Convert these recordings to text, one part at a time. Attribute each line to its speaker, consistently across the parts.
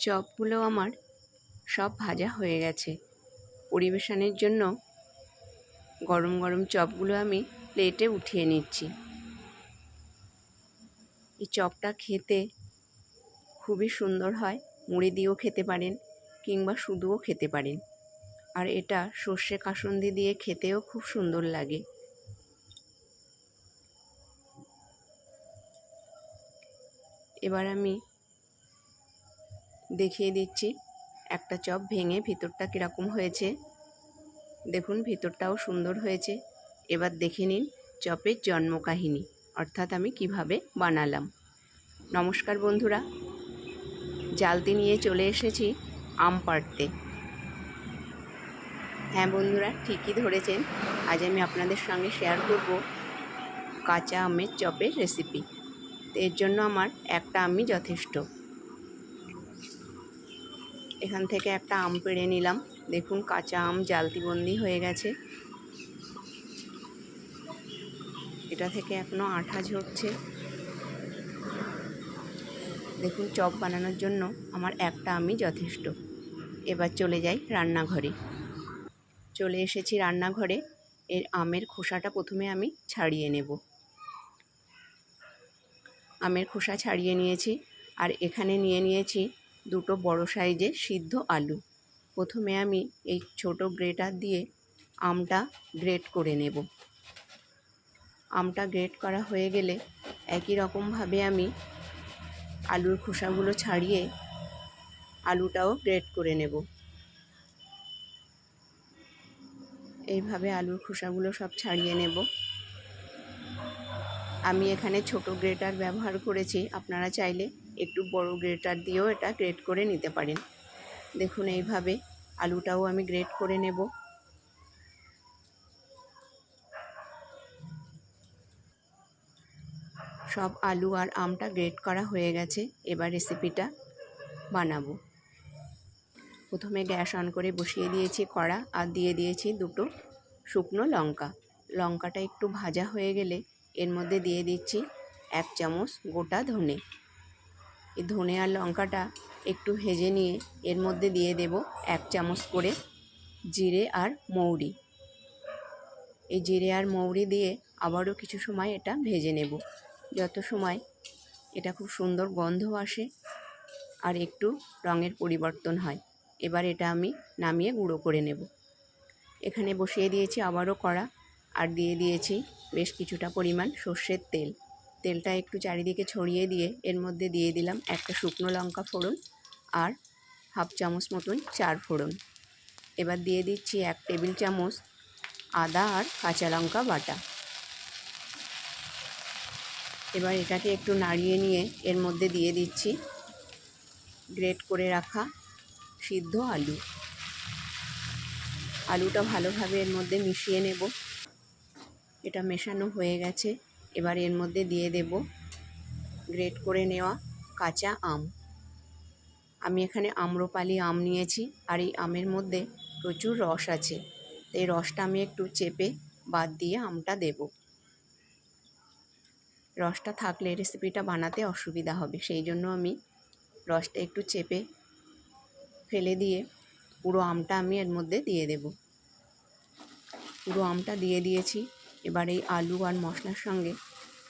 Speaker 1: চপগুলো আমার সব ভাজা হয়ে গেছে। পরিবেশনের জন্য গরম গরম চপগুলো আমি প্লেটে উঠিয়ে নিচ্ছি। এই চপটা খেতে খুবই সুন্দর হয়। মুড়ি দিয়েও খেতে পারেন কিংবা শুধুও খেতে পারেন। আর এটা সর্ষে কাসুন্দি দিয়ে খেতেও খুব সুন্দর লাগে। এবার আমি দেখিয়ে দিচ্ছি একটা চপ ভেঙে ভিতরটা কীরকম হয়েছে। দেখুন ভিতরটাও সুন্দর হয়েছে। এবার দেখে নিন চপের জন্মকাহিনী, অর্থাৎ আমি কিভাবে বানালাম। নমস্কার বন্ধুরা, জালতি নিয়ে চলে এসেছি আম পাড়তে। হ্যাঁ বন্ধুরা, ঠিকই ধরেছেন। আজ আমি আপনাদের সঙ্গে শেয়ার করব কাঁচা আমের চপের রেসিপি। এর জন্য আমার একটা আমই যথেষ্ট। এখান থেকে একটা আম পেড়ে নিলাম। দেখুন কাঁচা আম জালতিবন্দি হয়ে গেছে। এটা থেকে এখনো আঠা ঝরছে। দেখুন চপ বানানোর জন্য আমার একটা আমই যথেষ্ট। এবার চলে যাই রান্নাঘরে। চলে এসেছি রান্নাঘরে। এর আমের খোসাটা প্রথমে আমি ছাড়িয়ে নেব। আমের খোসা ছাড়িয়ে নিয়েছি। আর এখানে নিয়ে নিয়েছি দুটো বড় সাইজের সিদ্ধ আলু। প্রথমে আমি এই ছোট গ্রেটার দিয়ে আমটা গ্রেট করে নেব। আমটা গ্রেট করা হয়ে গেলে একই রকমভাবে আমি আলুর খোসাগুলো ছাড়িয়ে আলুটাও গ্রেট করে নেব। এইভাবে আলুর খোসাগুলো সব ছাড়িয়ে নেব। আমি এখানে ছোট গ্রেটার ব্যবহার করেছি, আপনারা চাইলে একটু বড় গ্রেটার দিয়েও এটা গ্রেট করে নিতে পারেন। দেখুন এইভাবে আলুটাও আমি গ্রেট করে নেব। সব আলু আর আমটা গ্রেট করা হয়ে গেছে। এবার রেসিপিটা বানাবো। প্রথমে গ্যাস অন করে বসিয়ে দিয়েছি কড়া, আর দিয়ে দিয়েছি দুটো শুকনো লঙ্কা। লঙ্কাটা একটু ভাজা হয়ে গেলে এর মধ্যে দিয়ে দিচ্ছি 1 চামচ গোটা ধনে। এই ধনে আর লঙ্কাটা একটু ভেজে নিয়ে এর মধ্যে দিয়ে দেব 1 চামচ করে জিরে আর মৌরি। এই জিরে আর মৌরি দিয়ে আবারও কিছু সময় এটা ভেজে নেব, যত সময় এটা খুব সুন্দর গন্ধ আসে আর একটু রঙের পরিবর্তন হয়। এবার এটা আমি নামিয়ে গুঁড়ো করে নেব। এখানে বসিয়ে দিয়েছি আবারও কড়া, আর দিয়ে দিয়েছি বেশ কিছুটা পরিমাণ সর্ষের তেল। তেলটা একটু চারিদিকে ছড়িয়ে দিয়ে এর মধ্যে দিয়ে দিলাম একটা শুকনো লঙ্কা ফোড়ন আর 1/2 চামচ মতন 4 ফোড়ন। এবার দিয়ে দিচ্ছি 1 টেবিল চামচ আদা আর কাঁচা লঙ্কা বাটা। এবার এটাকে একটু নাড়িয়ে নিয়ে এর মধ্যে দিয়ে দিচ্ছি গ্রেট করে রাখা সিদ্ধ আলু। আলুটা ভালোভাবে এর মধ্যে মিশিয়ে নেব। এটা মেশানো হয়ে গেছে। এবার এর মধ্যে দিয়ে দেব গ্রেট করে নেওয়া কাঁচা আম। আমি এখানে আম্রপালি আম নিয়েছি, আর এই আমের মধ্যে প্রচুর রস আছে। এই রসটা আমি একটু চেপে বাদ দিয়ে আমটা দেব। রসটা থাকলে রেসিপিটা বানাতে অসুবিধা হবে, সেই জন্য আমি রসটা একটু চেপে ফেলে দিয়ে পুরো আমটা আমি এর মধ্যে দিয়ে দেব। পুরো আমটা দিয়ে দিয়েছি। এবার এই আলু আর মশলার সঙ্গে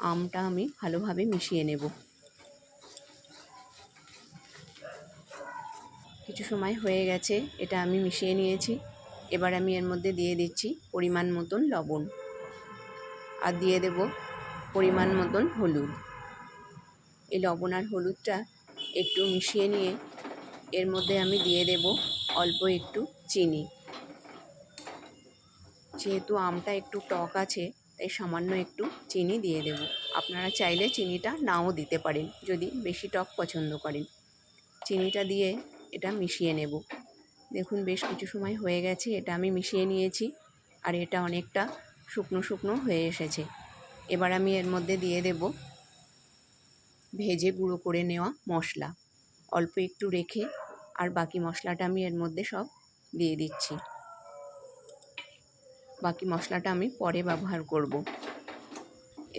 Speaker 1: আমটা আমি ভালোভাবে মিশিয়ে নেব। কিছু সময় হয়ে গেছে, এটা আমি মিশিয়ে নিয়েছি। এবার আমি এর মধ্যে দিয়ে দিচ্ছি পরিমাণ মতন লবণ, আর দিয়ে দেব পরিমাণ মতন হলুদ। এই লবণ আর হলুদটা একটু মিশিয়ে নিয়ে এর মধ্যে আমি দিয়ে দেব অল্প একটু চিনি। যেহেতু আমটা একটু টক আছে, তাই সামান্য একটু চিনি দিয়ে দেব। আপনারা চাইলে চিনিটা নাও দিতে পারেন যদি বেশি টক পছন্দ করেন। চিনিটা দিয়ে এটা মিশিয়ে নেব। দেখুন বেশ কিছু সময় হয়ে গেছে, এটা আমি মিশিয়ে নিয়েছি, আর এটা অনেকটা শুকনো শুকনো হয়ে এসেছে। এবার আমি এর মধ্যে দিয়ে দেব ভেজে গুঁড়ো করে নেওয়া মশলা। অল্প একটু রেখে আর বাকি মশলাটা আমি এর মধ্যে সব দিয়ে দিচ্ছি। বাকি মশলাটা আমি পরে ব্যবহার করব।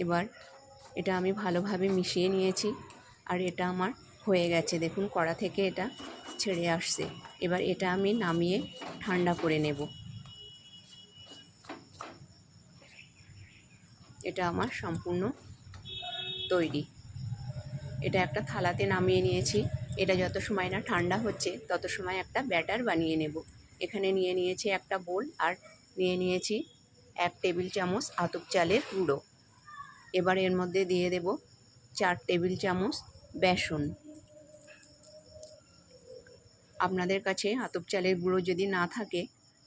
Speaker 1: এবার এটা আমি ভালোভাবে মিশিয়ে নিয়েছি, আর এটা আমার হয়ে গেছে। দেখুন কড়া থেকে এটা ছেড়ে আসছে। এবার এটা আমি নামিয়ে ঠান্ডা করে নেব। এটা আমার সম্পূর্ণ তৈরি। এটা একটা থালাতে নামিয়ে নিয়েছি। এটা যত সময় না ঠান্ডা হচ্ছে তত সময় একটা ব্যাটার বানিয়ে নেব। এখানে নিয়ে নিয়েছি একটা বোল আর নিয়ে নিয়েছি 1 টেবিল চামচ আতপ চালের গুঁড়ো। এবার এর মধ্যে দিয়ে দেব 4 টেবিল চামচ বেসন। আপনাদের কাছে আতপ চালের গুঁড়ো যদি না থাকে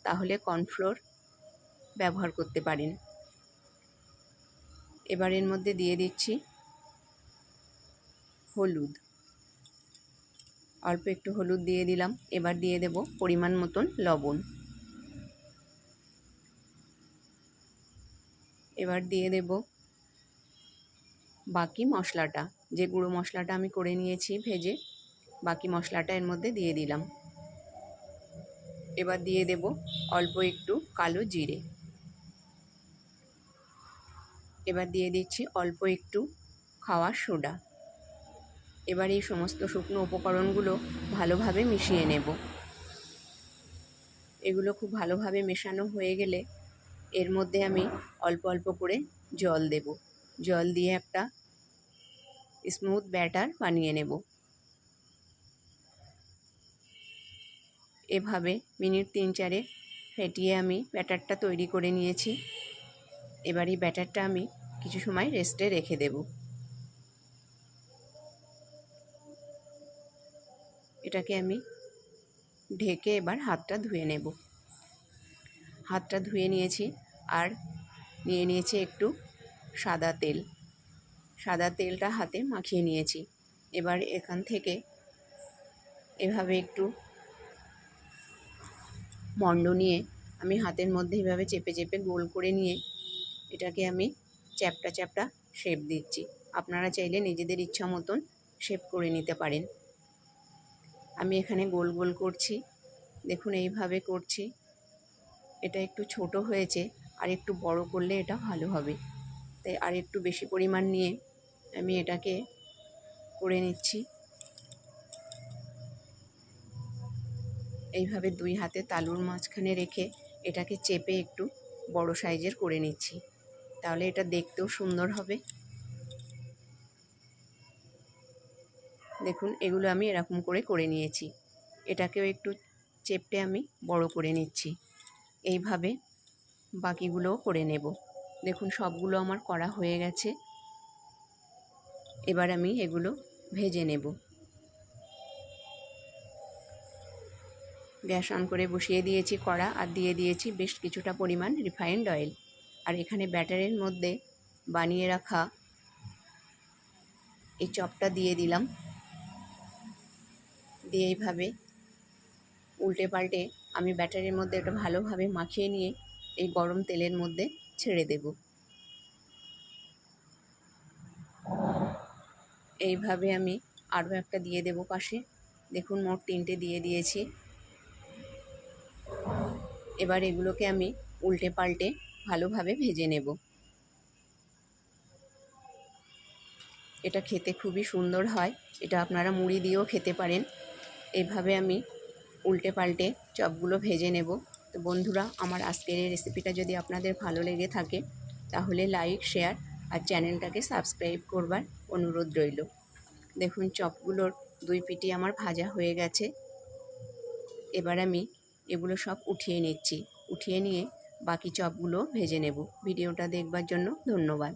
Speaker 1: তাহলে কর্নফ্লোর ব্যবহার করতে পারেন। এবার এর মধ্যে দিয়ে দিচ্ছি হলুদ, অল্প একটু হলুদ দিয়ে দিলাম। এবার দিয়ে দেব পরিমাণ মতন লবণ। এবার দিয়ে দেব বাকি মশলাটা, যে গুঁড়ো মশলাটা আমি করে নিয়েছি ভেজে, বাকি মশলাটা এর মধ্যে দিয়ে দিলাম। এবার দিয়ে দেব অল্প একটু কালো জিরে। এবার দিয়ে দিচ্ছি অল্প একটু খাওয়ার সোডা। এবার এই সমস্ত শুকনো উপকরণগুলো ভালোভাবে মিশিয়ে নেব। এগুলো খুব ভালোভাবে মেশানো হয়ে গেলে এর মধ্যে আমি অল্প অল্প করে জল দেব। জল দিয়ে একটা স্মুথ ব্যাটার বানিয়ে নেব। এভাবে মিনিট 3-4 ফেটিয়ে আমি ব্যাটারটা তৈরি করে নিয়েছি। এবার এই ব্যাটারটা আমি কিছু সময় রেস্টে রেখে দেব। এটাকে আমি ঢেকে এবার হাতটা ধুয়ে নেব। হাতটা ধুয়ে নিয়েছি আর নিয়ে নিয়েছি একটু সাদা তেল। সাদা তেলটা হাতে মাখিয়ে নিয়েছি। এবার এখান থেকে এভাবে একটু মণ্ড নিয়ে আমি হাতের মধ্যে এভাবে চেপে চেপে গোল করে নিয়ে এটাকে আমি চ্যাপ্টা চ্যাপ্টা শেপ দিচ্ছি। আপনারা চাইলে নিজেদের ইচ্ছা মতন শেপ করে নিতে পারেন। আমি এখানে গোল গোল করছি, দেখুন এইভাবে করছি। এটা একটু ছোট হয়েছে, আর একটু বড় করলে এটা ভালো হবে, তাই আর একটু বেশি পরিমাণ নিয়ে আমি এটাকে করে নিচ্ছি। এইভাবে 2 হাতে তালুর মাঝখানে রেখে এটাকে চেপে একটু বড় সাইজের করে নিচ্ছি, তাহলে এটা দেখতেও সুন্দর হবে। দেখুন এগুলো আমি এরকম করে নিয়েছি। এটাকেও একটু চেপে আমি বড় করে নিচ্ছি। এইভাবে বাকিগুলোও করে নেব। দেখুন সবগুলো আমার করা হয়ে গেছে। এবার আমি এগুলো ভেজে নেব। গ্যাস অন করে বসিয়ে দিয়েছি কড়া, আর দিয়ে দিয়েছি বেশ কিছুটা পরিমাণ রিফাইন্ড অয়েল। আর এখানে ব্যাটারের মধ্যে বানিয়ে রাখা এই চপটা দিয়ে দিলাম। দিয়ে এইভাবে উল্টে পাল্টে আমি ব্যাটারের মধ্যে এটা ভালোভাবে মাখিয়ে নিয়ে এই গরম তেলের মধ্যে ছেড়ে দেব। এইভাবে আমি আরও একটা দিয়ে দেব পাশে। দেখুন মোট 3টে দিয়ে দিয়েছি। এবার এগুলোকে আমি উল্টে পাল্টে ভালোভাবে ভেজে নেব। এটা খেতে খুবই সুন্দর হয়। এটা আপনারা মুড়ি দিয়েও খেতে পারেন। এইভাবে আমি উল্টে পাল্টে চপগুলো ভেজে নেব। তো বন্ধুরা, আমার আজকের এই রেসিপিটা যদি আপনাদের ভালো লেগে থাকে তাহলে লাইক, শেয়ার আর চ্যানেলটাকে সাবস্ক্রাইব করবার অনুরোধ রইল। দেখুন চপগুলোর 2 পিঠই আমার ভাজা হয়ে গেছে। এবার আমি এগুলো সব উঠিয়ে নিচ্ছি। উঠিয়ে নিয়ে বাকি চপগুলো ভেজে নেব। ভিডিওটা দেখবার জন্য ধন্যবাদ।